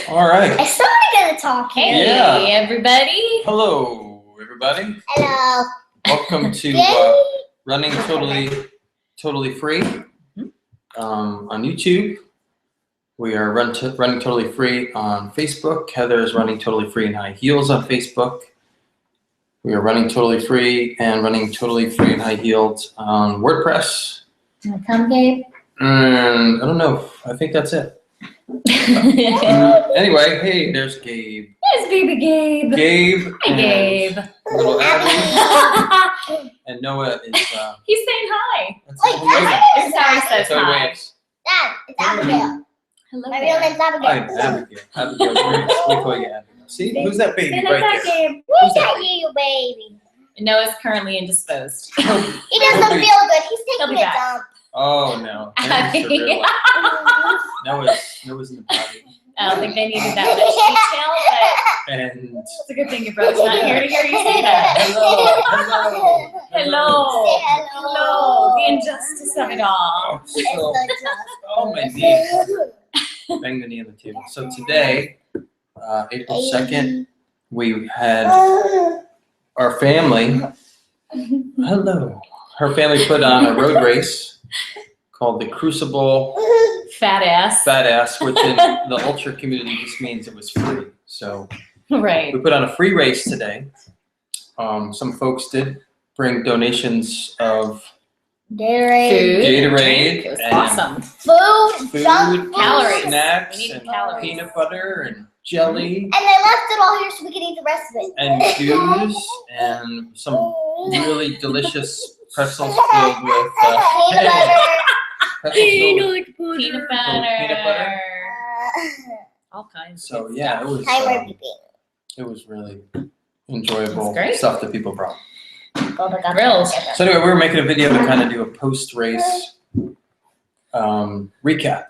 All right. Is somebody gonna talk? Hey, Yeah. everybody. Hello, everybody. Hello. Welcome to Yay. Running Totally Free on YouTube. We are running totally free on Facebook. Heather is running totally free in high heels on Facebook. We are running totally free and running totally free in high heels on WordPress. Come, Gabe. And I don't know. I think that's it. Anyway, hey, there's Gabe. There's baby Gabe. Gabe. Hi, Gabe. Little Abby. And Noah is. He's saying hi. That's Wait, how he waves. This is how he says That's how he hi. waves. Dad, it's Abigail. Hello My real name's there. Hi, Abigail. Abigail. Abigail's great. We call you Abigail. See, who's that baby Say right that, there? Gabe. Who's that you, baby? Noah's currently indisposed. He doesn't He'll feel be- good. He's He'll taking be a back. dump. Oh no. Noah's in the potty. I don't think they needed that much detail, but And it's a good thing your brother's not here to hear you say that. hello. Hello. Say Hello. The injustice of it all. Oh, It's so, the just. oh my knee. Bang the knee on the table. So today, April 2nd, we had our family. Hello. Her family put on a road race called the Crucible Fat ass. which in the ultra community just means it was free. So Right. we put on a free race today. Some folks did bring donations of Gatorade. Gatorade It was and awesome. Food. Junk food, Calories. snacks, We need and calories. peanut butter and jelly And they left it all here so we could eat the rest of it. and juice and some really delicious pretzels filled with Peanut butter. pretzels filled with Peanut Peanut butter. All kinds. So of yeah, stuff. Timer beeping. it was really enjoyable That's great. stuff that people brought. Grills. So anyway, we were making a video to kind of do a post-race recap.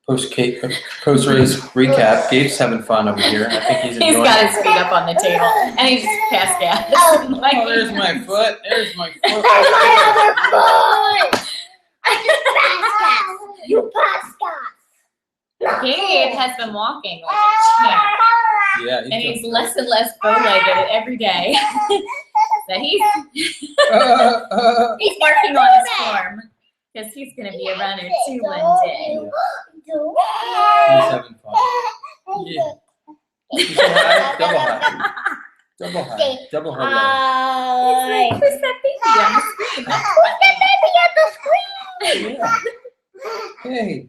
Post-race recap. Gabe's having fun over here. I think he's enjoying He's got it. his feet up on the table, and he just passed gas. Oh, Like, Oh, there's my foot. There's my foot. There's my other foot. You pass Gabe has been walking like a champ, Yeah, and he's less and less bow-legged every day. So he's working on his form because he's going to be a runner too one day. He's having fun. Yeah. He's so high. Double high. Double high. Double high. He's like, who's that baby on the screen? Who's that baby at the screen? Yeah. Hey.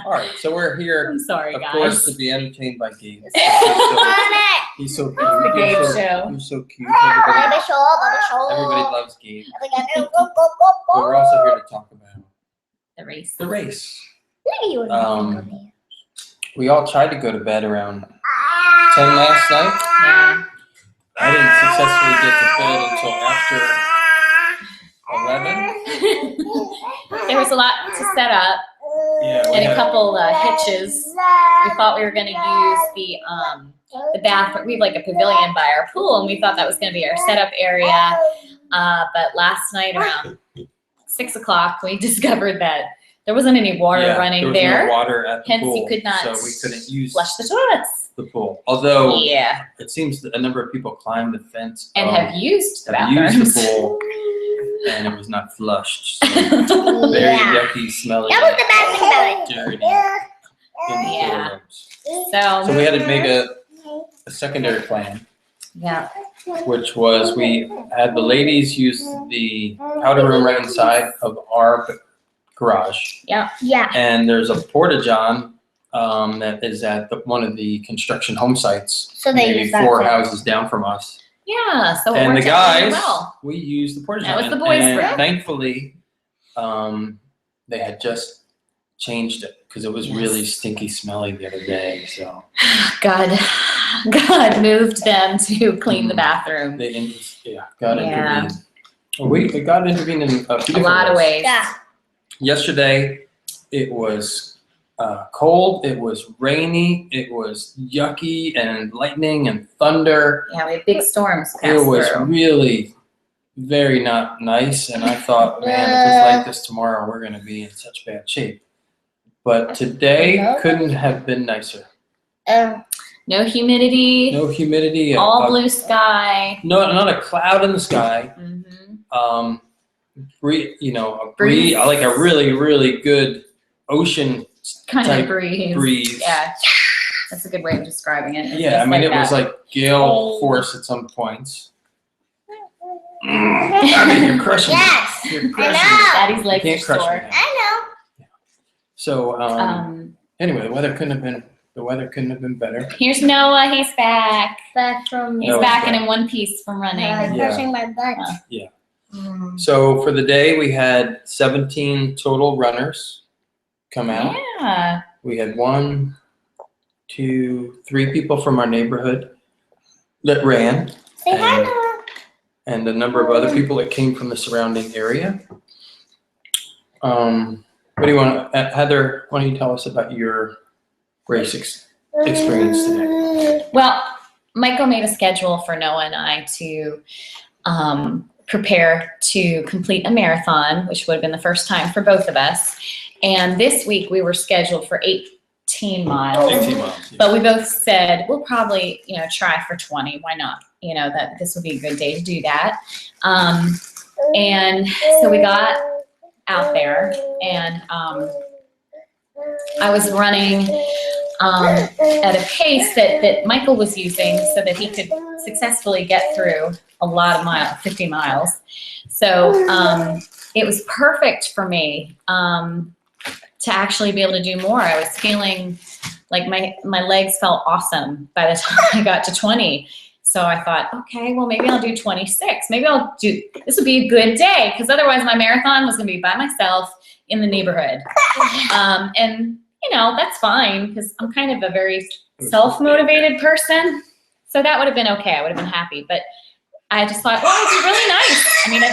All right, so we're here, I'm sorry, of guys. course, to be entertained by Gabe. He's so cute. The Gabe show. He's so cute. Everybody Oh. loves Gabe. But we're also here to talk about The race. the race. Um, We all tried to go to bed around 10 last night. Yeah. I didn't successfully get to bed until after 11. There was a lot to set up Yeah, we and a had- couple hitches. We thought we were going to use the bathroom. We have like a pavilion by our pool, and we thought that was going to be our setup area. But last night around 6 o'clock, we discovered that there wasn't any water running there. there. Was no water at the Hence, pool, you could not so we couldn't use flush the toilets. the pool. Although Yeah, it seems that a number of people climbed the fence and have used the have used bathrooms. the pool, and it was not flushed. So very yucky, smelly, That was the bad thing about it. dirty in the Yeah. toilets. So we had to make a secondary plan, Yeah. which was we had the ladies use the powder room right inside of our garage, Yeah. and there's a porta-john that is at one of the construction home sites, So they maybe use that 4 too. houses down from us. Yeah, so it And the worked out really guys, well. we used the porta-john. That was the boys' and room. thankfully, they had just changed it because it was Yes. really stinky smelly the other day. So God moved them to clean the bathroom. they got Yeah. intervened. Well, we got intervened in a few A different lot of ways. Yeah. Yesterday, it was cold, it was rainy, it was yucky and lightning and thunder. Yeah, we had big storms pass It was through. really very not nice, and I thought, man, if it's like this tomorrow, we're going to be in such bad shape. But today couldn't have been nicer. No humidity. No humidity. All blue sky. No, not a cloud in the sky. Mm-hmm. A breeze, like a really, really good ocean kind of breeze. Yeah, that's a good way of describing it. Yeah, I mean, it was like gale force at some points. I mean, you're crushing Yes, it. You're crushing Daddy's legs you are can't crush sore. me now. I know. So, anyway, the weather couldn't have been better. Here's Noah. He's back. Back from. He's back and in one piece from running. Crushing my butt. Yeah. So for the day, we had 17 total runners come out. Yeah. We had 1, 2, 3 people from our neighborhood that ran. Say hi, Noah. And a number of other people that came from the surrounding area. What do you want, Heather? Why don't you tell us about your race experience today? Well, Michael made a schedule for Noah and I to prepare to complete a marathon, which would have been the first time for both of us. And this week we were scheduled for 18 miles. 18 miles. Yeah. But we both said we'll probably, try for 20. Why not? That this would be a good day to do that. And so we got out there, and I was running at a pace that Michael was using so that he could successfully get through a lot of miles, 50 miles. So it was perfect for me to actually be able to do more. I was feeling like my legs felt awesome by the time I got to 20. So I thought, okay, well, maybe I'll do 26. Maybe this would be a good day, because otherwise my marathon was going to be by myself in the neighborhood. And, that's fine, because I'm kind of a very self-motivated person. So that would have been okay. I would have been happy. But I just thought, well, it'd be really nice. I mean,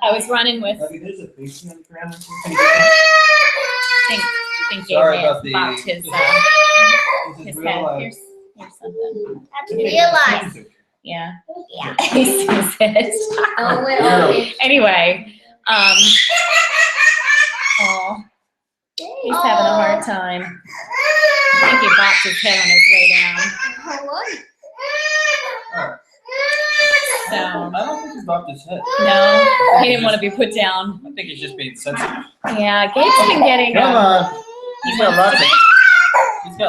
I was running with. There's a basement on the ground. I think Sorry Gabe about bopped his This is head. real life. Here's something. That's real life. Yeah. Yeah. He sees it. Oh, wait. Anyway, he's having a hard time. I think he bopped his head on his way down. So, I don't think he bopped his head. no, he didn't want to be put down. I think he's just being sensitive. Yeah, Gabe's been getting. Come on. He's got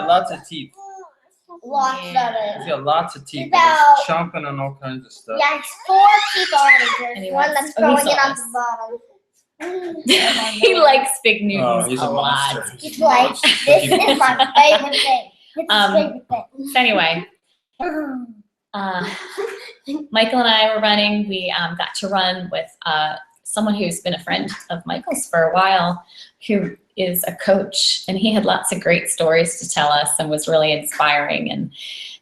lots of teeth. Lots of He's it. got lots of teeth. About- He's chomping on all kinds of stuff. Yeah, it's 4 people already. There's And he one wants- that's he growing saw it on us. the bottom. He likes big Newtons He's a a lot. monster. He's like, this is my favorite thing. It's his favorite thing. So anyway, Michael and I were running. We got to run with someone who's been a friend of Michael's for a while, who is a coach, and he had lots of great stories to tell us and was really inspiring and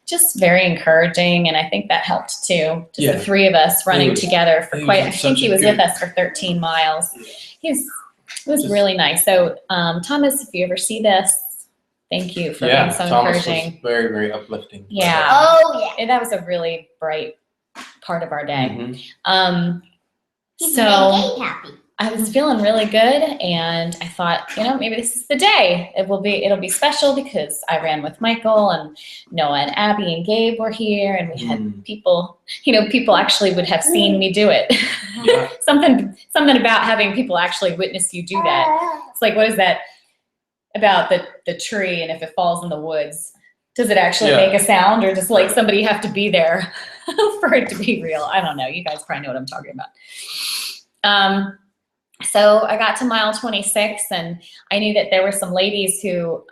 just very encouraging. And I think that helped too. Just Yeah. the 3 of us running together for he quite. was I think such he a was good- with us for 13 miles. Yeah. It was really nice. So Thomas, if you ever see this, thank you for being so Thomas encouraging. was very, very uplifting. Yeah. Oh, yeah. And that was a really bright part of our day. Mhm. He's So making happy. I was feeling really good, and I thought, maybe this is the day. It'll be special because I ran with Michael, and Noah and Abby and Gabe were here, and we had people, people actually would have seen me do it. Yeah. something about having people actually witness you do that. It's like, what is that about the tree, and if it falls in the woods, does it actually make a sound, or does somebody have to be there for it to be real? I don't know. You guys probably know what I'm talking about. So I got to mile 26, and I knew that there were some ladies who,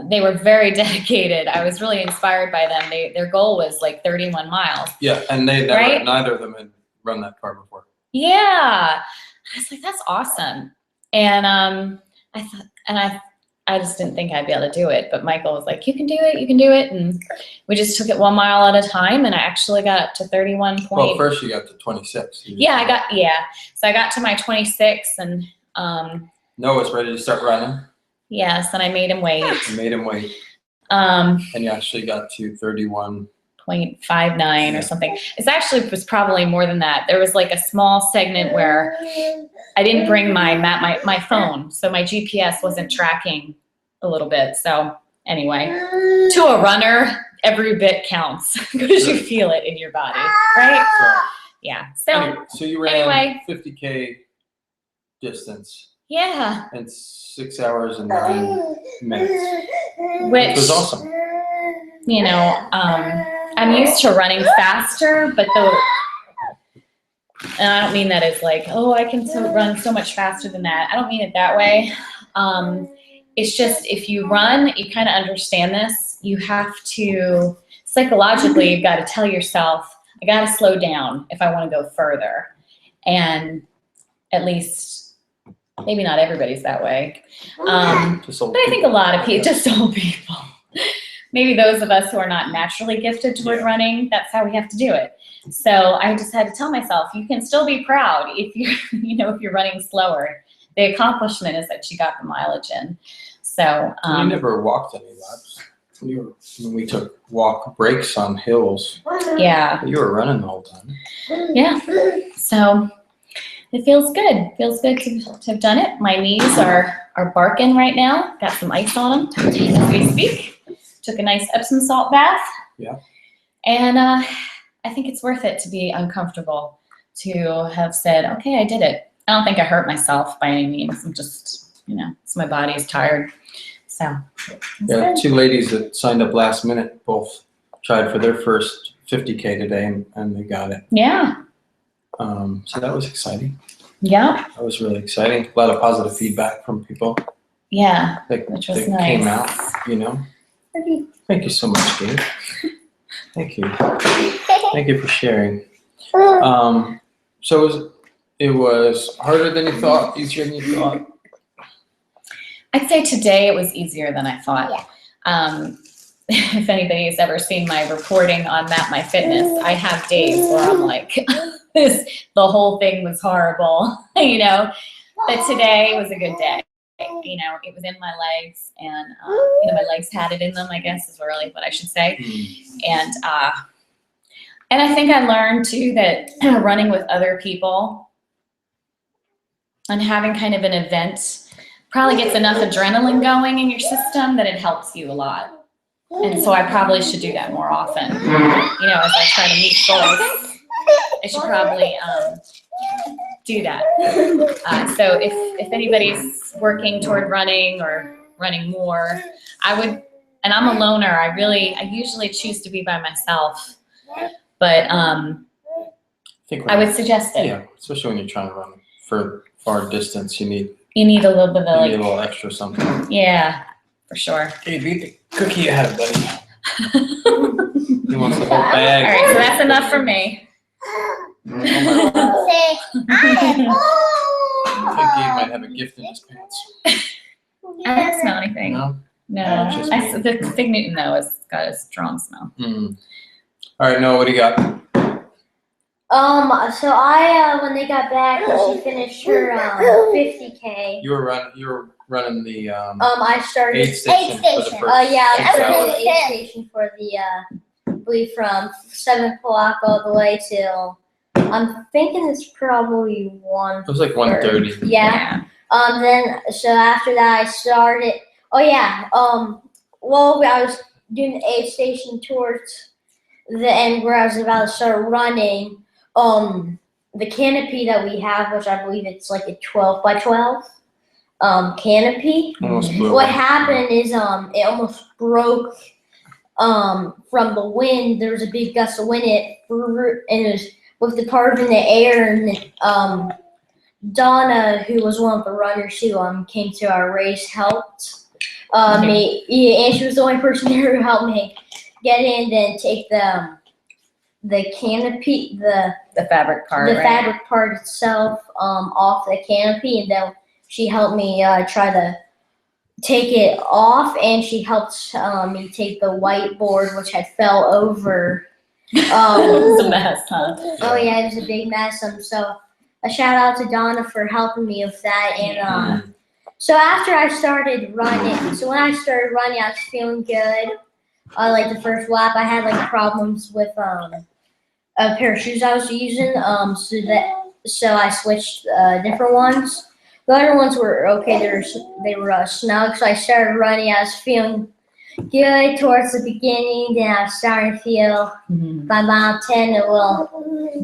they were very dedicated. I was really inspired by them. Their goal was like 31 miles. Yeah, and neither of them had run that far before. Yeah. I was like, that's awesome. And I thought, and I just didn't think I'd be able to do it. But Michael was like, you can do it. And we just took it 1 mile at a time. And I actually got up to 31 point. Well, first you got to 26. So I got to my 26, and Noah's ready to start running. yes, and I made him wait. You made him wait. Um, And you actually got to 31. 0.59 or something. It's actually was probably more than that. There was like a small segment where I didn't bring my phone, so my GPS wasn't tracking a little bit. So anyway, to a runner, every bit counts because you feel it in your body, right? Yeah. So you ran 50K distance. Yeah. In 6 hours and 9 minutes. Which was awesome. You know, I'm used to running faster, but and I don't mean that as like, oh, I can run so much faster than that. I don't mean it that way. It's just if you run, you kind of understand this. You have to, psychologically, you've got to tell yourself, I got to slow down if I want to go further. And at least, maybe not everybody's that way. But I think a lot of people, just old people. Maybe those of us who are not naturally gifted toward running, that's how we have to do it. So I just had to tell myself, you can still be proud if you're, if you're running slower. The accomplishment is that you got the mileage in. So you never walked any laps. When we took walk breaks on hills. Yeah. You were running the whole time. Yeah. So it feels good. It feels good to have done it. My knees are barking right now. Got some ice on them as we speak. Took a nice Epsom salt bath. Yeah. And I think it's worth it to be uncomfortable, to have said, okay, I did it. I don't think I hurt myself by any means. I'm just, it's my body is tired. So. Yeah, 2 ladies that signed up last minute both tried for their first 50K today and they got it. Yeah. So that was exciting. Yeah. That was really exciting. A lot of positive feedback from people. Yeah, which was nice. Came out, Thank you so much, Gabe. Thank you. Thank you for sharing. So it was harder than you thought, easier than you thought? I'd say today it was easier than I thought. Yeah. If anybody's ever seen my reporting on Map My Fitness, I have days where I'm like, the whole thing was horrible, But today was a good day. It was in my legs, and my legs had it in them, I guess is really what I should say. And I think I learned too that running with other people and having kind of an event probably gets enough adrenaline going in your system that it helps you a lot. And so I probably should do that more often. As I try to meet goals, I should probably do that. So if anybody's working toward running or running more, I would, and I'm a loner, I usually choose to be by myself, but I would suggest it. Yeah, especially when you're trying to run for far distance, you need a little bit of a little extra something. Yeah, for sure. Hey, beat the cookie you had, buddy. He wants the whole bag. All right, so that's enough for me. I think Gabe I might have a gift in his pants. don't smell anything. No? No. Just The Fig Newton, though, has got a strong smell. All right, Noah, what do you got? So I when they got back, she finished her 50K. You were running the I started aid station for the first I 6 started hours. the aid station for the I believe from 7 o'clock all the way till I'm thinking it's probably 1. It was like 1:30. Yeah. Then so after that I started. Oh yeah. Well, I was doing the aid station towards the end where I was about to start running. The canopy that we have, which I believe it's like a 12 by 12 canopy. Almost blew What away. happened is it almost broke from the wind. There was a big gust of wind, and it was with the part in the air, and Donna, who was one of the runners who came to our race, helped me. Yeah, and she was the only person there who helped me get in and take the canopy, the fabric part, right? fabric part itself off the canopy, and then she helped me try to take it off, and she helped me take the whiteboard, which had fell over. It was a mess, huh? Oh yeah, it was a big mess. So a shout out to Donna for helping me with that. And so after I started running, I was feeling good. like the first lap, I had like problems with a pair of shoes I was using. So I switched different ones. The other ones were okay. They were snug. So I started running. I was feeling good towards the beginning. Then I was starting to feel by mile 10 a little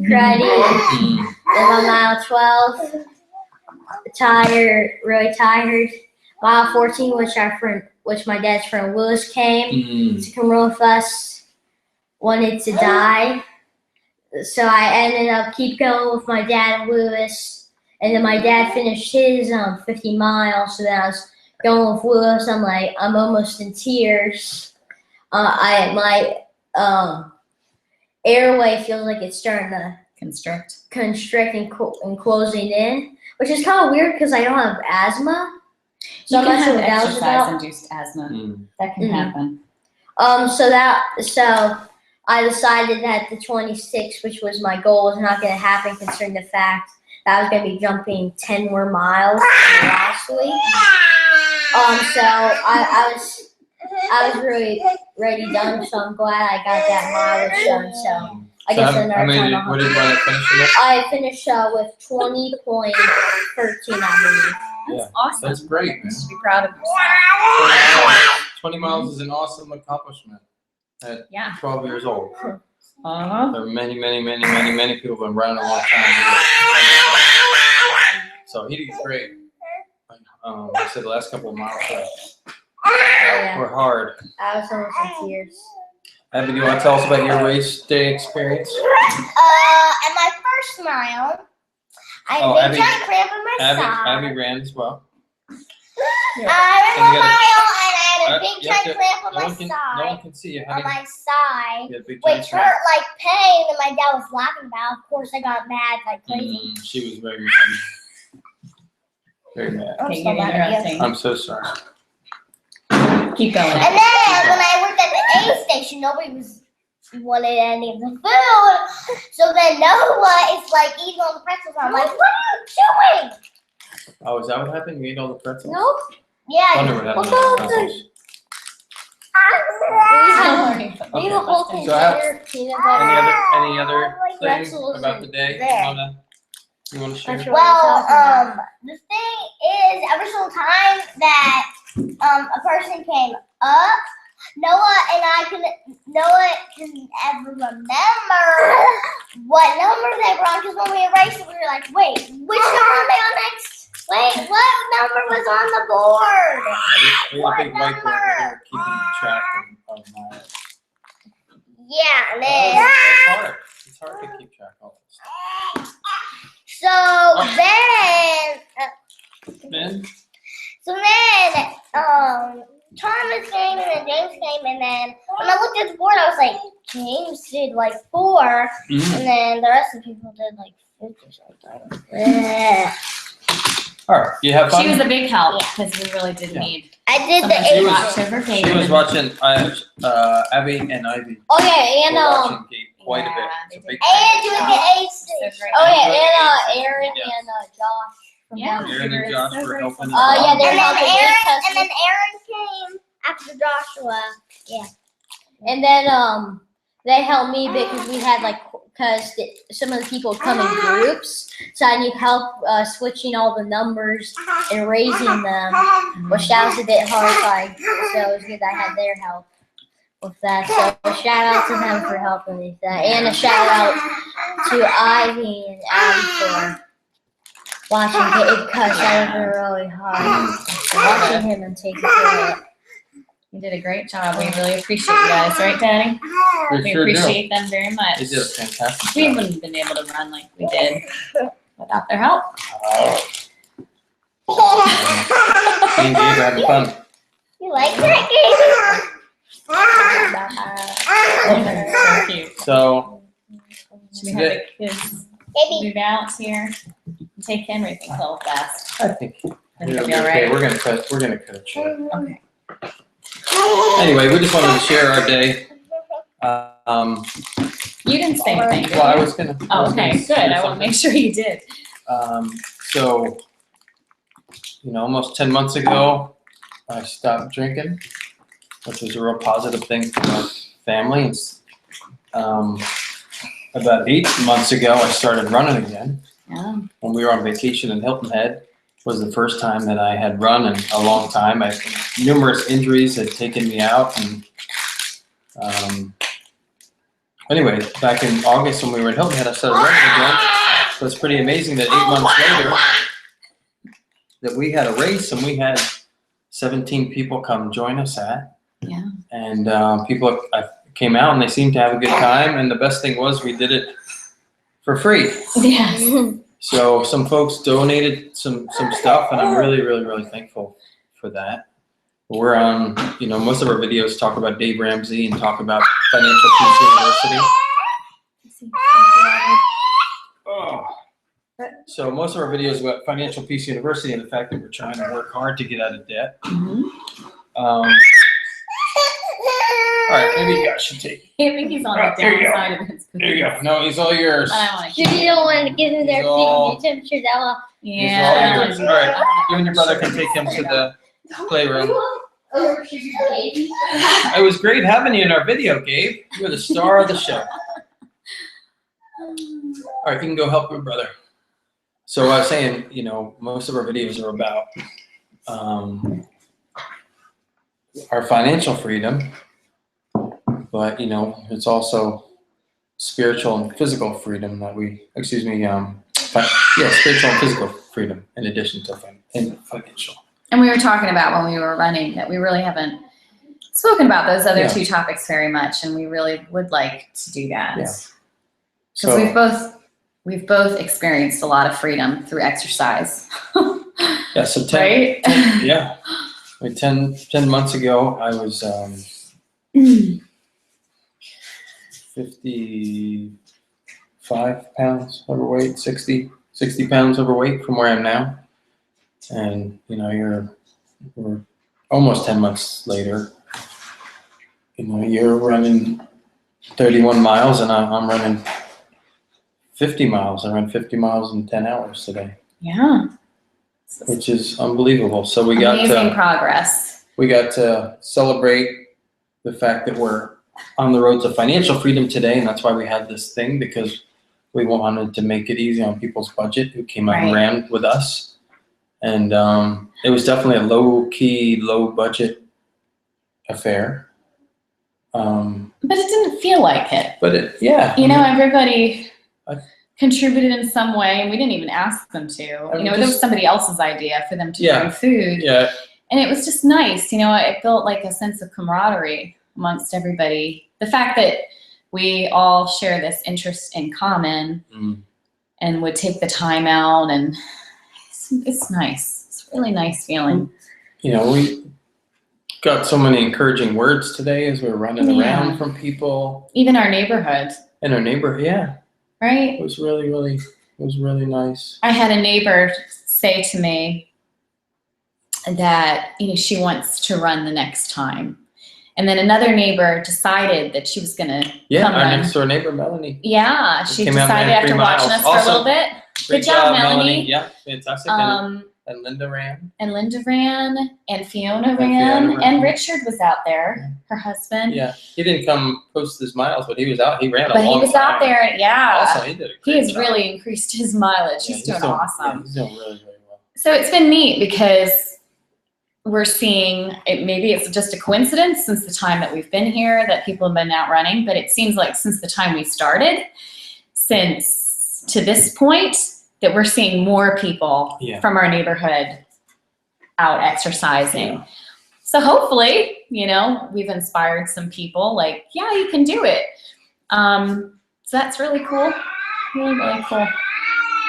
cruddy. Then by mile 12, really tired. Mile 14, which my dad's friend Willis came to come run with us, wanted to die. So I ended up keep going with my dad and Lewis. And then my dad finished his 50 miles. So then I was going with Lewis. I'm almost in tears. My airway feels like it's starting to Constrict. and closing in, which is kind of weird because I don't have asthma. So You I'm can not sure have what that was about. exercise-induced asthma. That can happen. So I decided that the 26, which was my goal, was not going to happen considering the fact that I was going to be jumping 10 more miles last week. So I was really ready done. So I'm glad I got that mileage done. So I guess another time. What did you want to finish with? I finished with 20.13, I believe. That's awesome. That's great, man. You should be proud of yourself. 20 miles is an awesome accomplishment at 12 years old. There are many people who have been running a long time. So he did great. I said the last couple of miles were hard. I was almost in tears. Abby, do you want to tell us about your race day experience? At my first mile, I had a big giant cramp in my side. Abby ran as well. I ran 1 mile and I had a big giant cramp on my side. No one can see you. On my side, which hurt like pain, and my dad was laughing about. Of course, I got mad like crazy. She was very mad. I'm so mad at you. I'm so sorry. Keep going. And then when I worked at the aid station, nobody wanted any of the food. So then Noah is like eating all the pretzels. I'm like, what are you doing? Oh, is that what happened? You ate all the pretzels? Nope. Yeah. I wonder what happened to the pretzels. Leave the whole So container peanut butter. Any other things Pretzels about the day there. you want to share? Well, the thing is, every single time that a person came up, Noah can ever remember what number they were on, because when we erased it, we were like, wait, which number are they on next? Wait, what number was on the board? What number? We're keeping track of my... Yeah, and then... It's hard to keep track of all this stuff. So then, Thomas came and then James came, and then when I looked at the board, I was like, James did like 4, and then the rest of the people did like 50 something. All right, you have fun? She was a big help because we really did need. I did someone the to watch over She Kate. was watching Abby and Ivy. Oh yeah, and were watching Kate quite a bit. they It's a did. big And doing the aid So station. great. oh yeah, and Aaron Yeah. and Josh. From Yeah. down Aaron and here. Josh So were great. helping. Yeah, And they're then helping me test Aaron came after Joshua. And then they helped me because we had some of the people come in groups, so I need help switching all the numbers and raising them, which that was a bit hard. So it was good that I had their help with that. So a shout out to them for helping me with that, and a shout out to Ivy and Abby for watching it, because that was really hard watching him and taking care of it. You did a great job. We really appreciate you guys, right, Daddy? We sure appreciate them very much. They did a fantastic We job. wouldn't have been able to run like we did without their help. Me and Gabe are having fun. You like that So cute. So, Should we have the kids Baby. move out here and take Henry things a little fast? I think I think it'll it'll be be all okay. right. We're gonna cut it short. Okay. Anyway, we just wanted to share our day. You didn't say anything, did Well, I you? was gonna. Oh, okay, good. I want to make sure you did. So, almost 10 months ago, I stopped drinking. which was a real positive thing for my family. About 8 months ago, I started running again. Yeah. When we were on vacation in Hilton Head, was the first time that I had run in a long time. Numerous injuries had taken me out, and anyway, back in August when we were in Hilton Head, I started running again. So it's pretty amazing that 8 months later, that we had a race and we had 17 people come join us at. Yeah. And people came out and they seemed to have a good time. And the best thing was we did it for free. Yes. So some folks donated some stuff, and I'm really, really, really thankful for that. We're on, most of our videos talk about Dave Ramsey and talk about Financial Peace University. So most of our videos about Financial Peace University and the fact that we're trying to work hard to get out of debt. All right, maybe you guys should take. I think he's on the downside of his. There you go. No, he's all yours. I don't want to. You don't want to give him their all- temperature that well. Yeah. All yours. All right, you and your brother can take him to the playroom. It was great having you in our video, Gabe. You were the star of the show. All right, you can go help your brother. So I was saying, most of our videos are about our financial freedom, but it's also spiritual and physical freedom that spiritual and physical freedom in addition to financial. And we were talking about when we were running that we really haven't spoken about those other two topics very much, and we really would like to do that. Yeah. Because So we've both experienced a lot of freedom through exercise. yeah, so 10, Right? 10 months ago, I was 55 pounds overweight, 60 pounds overweight from where I am now. And, we're almost 10 months later. You're running 31 miles and I'm running 50 miles. I ran 50 miles in 10 hours today. Yeah. Which is unbelievable. So we Amazing progress. We got to celebrate the fact that we're on the road to financial freedom today, and that's why we had this thing, because we wanted to make it easy on people's budget who came out and ran with us. And it was definitely a low-key, low-budget affair. But it didn't feel like it. But everybody contributed in some way, and we didn't even ask them to. It was somebody else's idea for them to bring food. Yeah. And it was just nice. It felt like a sense of camaraderie amongst everybody. The fact that we all share this interest in common and would take the time out, and it's nice. It's a really nice feeling. We got so many encouraging words today as we were running around from people. Even our neighborhood. And our neighbor, Right? It was really nice. I had a neighbor say to me that she wants to run the next time. And then another neighbor decided that she was going to come our run. next door neighbor, Melanie. Yeah, she came out decided and ran 3 after watching miles. us for a little bit. Great Good job, Melanie. Yeah, fantastic. And Linda ran. And Linda ran, and Fiona ran, and Richard was out there, her husband. Yeah, he didn't come post his miles, but he was out. He ran a But long he was time. out there, Also, he did a great He has job. really increased his mileage. Yeah, He's doing awesome. Yeah, he's doing really well. So it's been neat because we're seeing, maybe it's just a coincidence since the time that we've been here that people have been out running, but it seems like since the time we started, since to this point, that we're seeing more people from our neighborhood out exercising. Yeah. So hopefully, we've inspired some people like, yeah, you can do it. So that's really cool. Really, really cool.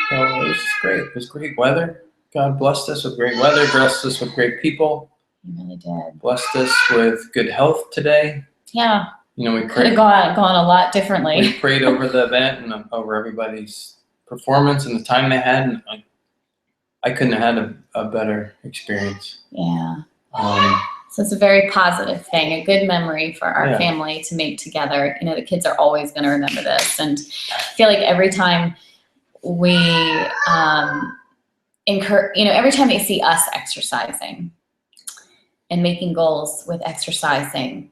So it was great. It was great weather. God blessed us with great weather, blessed us with great people. You really did. Blessed us with good health today. Yeah. We could have gone a lot differently. We prayed over the event and over everybody's performance and the time they had. And I couldn't have had a better experience. Yeah. So it's a very positive thing, a good memory for our family to make together. The kids are always going to remember this. And I feel like every time we every time they see us exercising and making goals with exercising,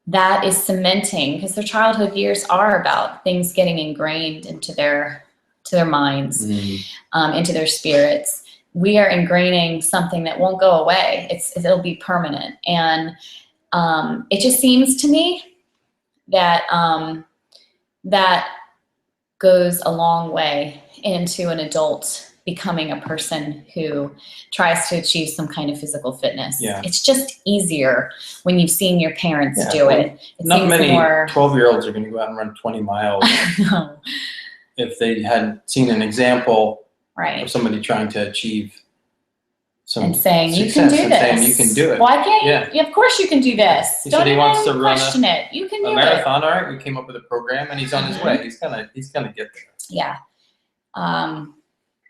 that is cementing, because their childhood years are about things getting ingrained into their minds, into their spirits. We are ingraining something that won't go away. It'll be permanent. And it just seems to me that that goes a long way into an adult becoming a person who tries to achieve some kind of physical fitness. Yeah. It's just easier when you've seen your parents do it. Not many 12-year-olds are going to go out and run 20 miles No. if they hadn't seen an example Right. of somebody trying to achieve some And saying, you success can do and this. saying you can do it. Why can't you? Yeah. Yeah, of course you can do this. He Don't said he even wants to run question it. You can do A it. marathon, all right, we came up with a program and he's on his way. He's gonna get there. Yeah.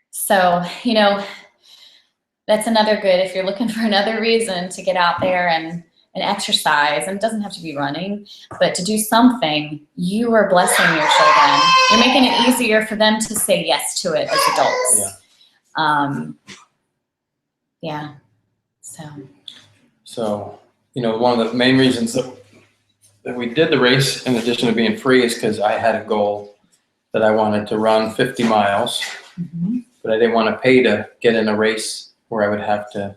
So, that's another good, if you're looking for another reason to get out there and exercise, and it doesn't have to be running, but to do something, you are blessing your children. You're making it easier for them to say yes to it as adults. Yeah. So, one of the main reasons that we did the race, in addition to being free, is because I had a goal that I wanted to run 50 miles, but I didn't want to pay to get in a race where I would have to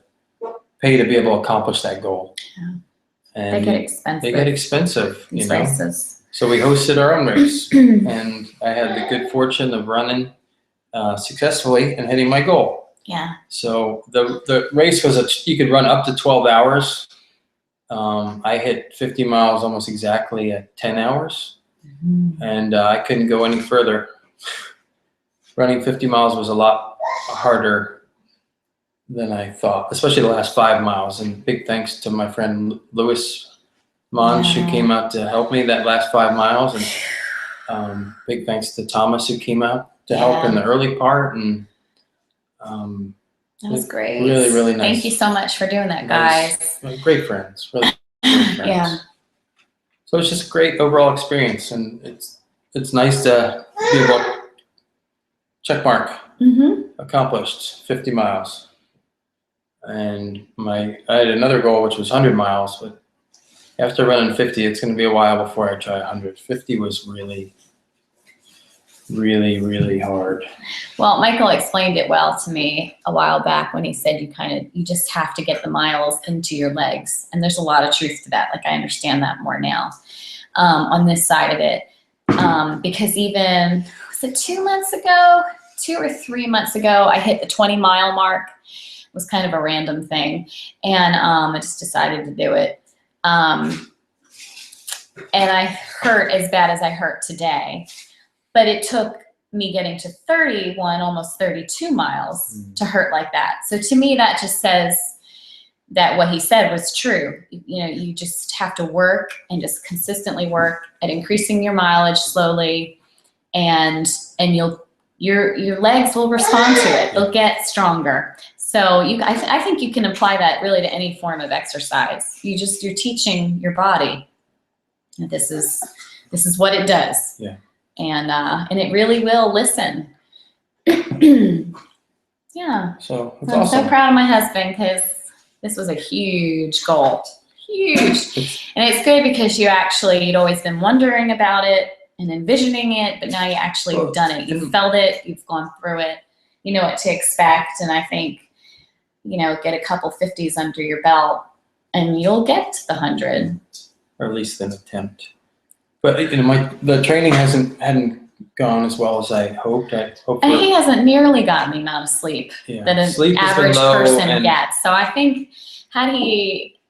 pay to be able to accomplish that goal. Yeah. And they get expensive. They get expensive, These races. So we hosted our own race, and I had the good fortune of running successfully and hitting my goal. Yeah. So the race was you could run up to 12 hours. I hit 50 miles almost exactly at 10 hours, and I couldn't go any further. Running 50 miles was a lot harder than I thought, especially the last 5 miles. And big thanks to my friend Louis Monch, who came out to help me that last 5 miles. And big thanks to Thomas, who came out to help in the early part. And that was great. Really, really nice. Thank you so much for doing that, guys. Great friends. Really great friends. Yeah. So it's just a great overall experience, and it's nice to be able to check mark, accomplished 50 miles. And I had another goal, which was 100 miles, but after running 50, it's going to be a while before I try 100. 50 was really, really, really hard. Well, Michael explained it well to me a while back when he said you just have to get the miles into your legs. And there's a lot of truth to that. Like, I understand that more now on this side of it. Because even, was it 2 months ago? 2 or 3 months ago, I hit the 20-mile mark. It was kind of a random thing. And I just decided to do it. And I hurt as bad as I hurt today. But it took me getting to 31, almost 32 miles to hurt like that. So to me, that just says that what he said was true. You just have to work and just consistently work at increasing your mileage slowly, and your legs will respond to it. They'll get stronger. So I think you can apply that really to any form of exercise. You're teaching your body that this is what it does. Yeah. And it really will listen. Yeah. So it's I'm awesome. so proud of my husband, because this was a huge goal. Huge. And it's good because you'd always been wondering about it and envisioning it, but now you actually have done it. You've felt it. You've gone through it. You know what to expect. And I think, get a couple 50s under your belt and you'll get to the 100. Or at least an attempt. But the training hadn't gone as well as I hoped. And he hasn't nearly gotten the amount of sleep that an average person gets. So I think had he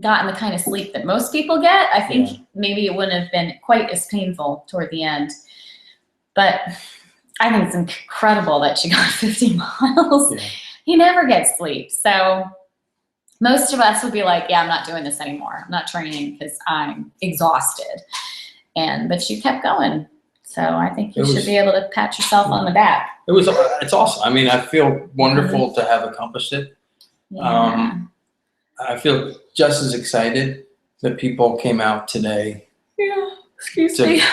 gotten the kind of sleep that most people get, I think maybe it wouldn't have been quite as painful toward the end. But I think it's incredible that she got 50 miles. Yeah. He never gets sleep. So most of us would be like, yeah, I'm not doing this anymore. I'm not training because I'm exhausted. But you kept going. So I think you should be able to pat yourself on the back. It's awesome. I mean, I feel wonderful to have accomplished it. Yeah. I feel just as excited that people came out today. Yeah, excuse me.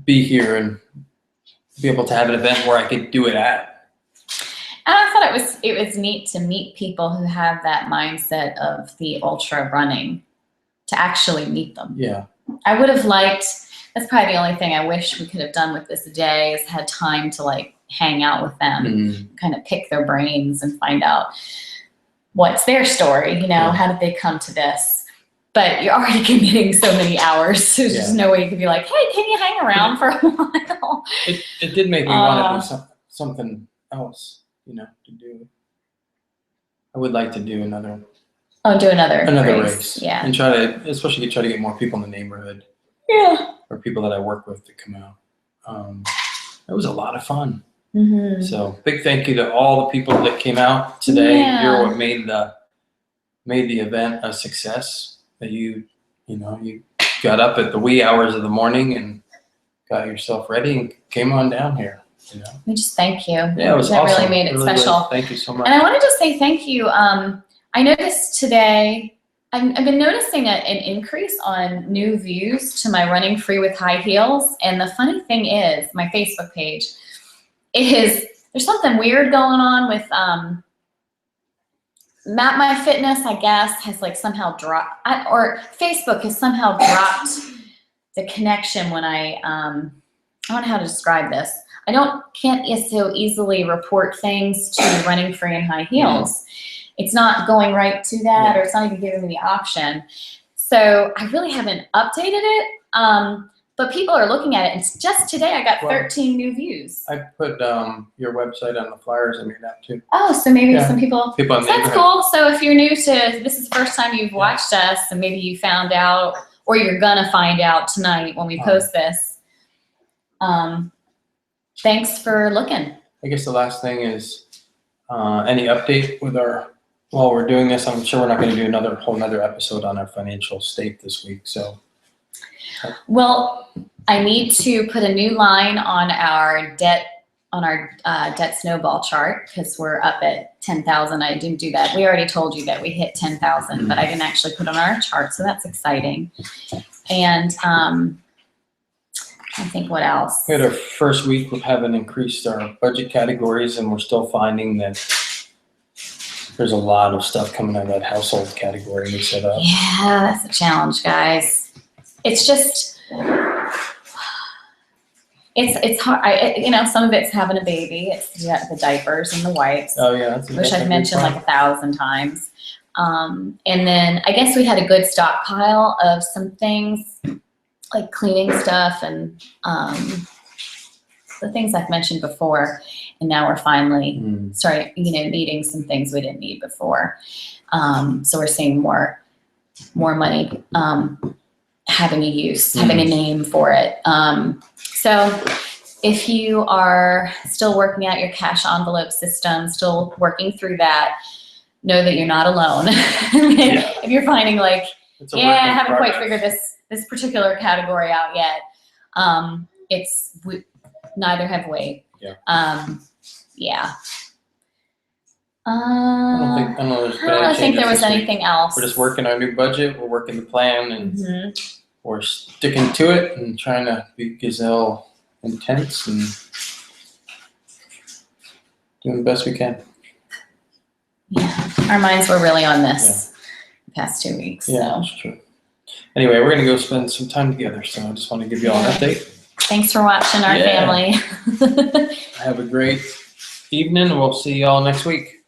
Be here and be able to have an event where I could do it at. And I thought yeah, it was neat to meet people who have that mindset of the ultra running, to actually meet them. Yeah. I would have liked, that's probably the only thing I wish we could have done with this day, is had time to like hang out with them, kind of pick their brains and find out what's their story, you know, how did they come to this? But you're already committing so many hours, so there's just no way you could be like, hey, can you hang around for a while? It did make me want to do something else, you know, to do. I would like to do another race. Yeah. And especially try to get more people in the neighborhood. Yeah. Or people that I work with to come out. It was a lot of fun. So big thank you to all the people that came out today. Yeah. You're what made the event a success. That you got up at the wee hours of the morning and got yourself ready and came on down here. You know? We just thank you. Yeah, it was that awesome. Really made it special. Thank you so much. And I wanted to say thank you. I noticed today, I've been noticing an increase on new views to my Running Free with High Heels. And the funny thing is, my Facebook page, there's something weird going on with Map My Fitness, I guess, has like somehow dropped, or Facebook has somehow dropped the connection when I don't know how to describe this. I can't so easily report things to Running Free in High Heels. It's not going right to that, or it's not even giving me the option. So I really haven't updated it, but people are looking at it. And just today I got 13 new views. I put your website on the flyers and your app too. Oh, so maybe some people in the that's cool. So if you're new to, this is the first time you've watched us, and maybe you found out, or you're gonna find out tonight when we post this. Thanks for looking. I guess the last thing is any update with while we're doing this, I'm sure we're not going to do another episode on our financial state this week. So, well, I need to put a new line on our debt snowball chart, because we're up at 10,000. I didn't do that. We already told you that we hit 10,000, but I didn't actually put it on our chart, so that's exciting. And I think what else? We had our first week of having increased our budget categories, and we're still finding that there's a lot of stuff coming out of that household category we set up. Yeah, that's a challenge, guys. It's just, it's hard. Some of it's having a baby. It's the diapers and the wipes. Oh yeah, which I've mentioned like 1,000 times. And then I guess we had a good stockpile of some things, like cleaning stuff and the things I've mentioned before. And now we're finally starting, needing some things we didn't need before. So we're seeing more money having a use, having a name for it. So if you are still working out your cash envelope system, still working through that, know that you're not alone. If you're finding like, I haven't quite figured this particular category out yet. Neither have we. I don't think there was anything else. We're just working our new budget. We're working the plan, and we're sticking to it and trying to be gazelle intense and doing the best we can. Yeah, our minds were really on this the past 2 weeks. Yeah, that's true. Anyway, we're gonna go spend some time together. So I just want to give you all an update. Thanks for watching our family. Have a great evening. We'll see you all next week.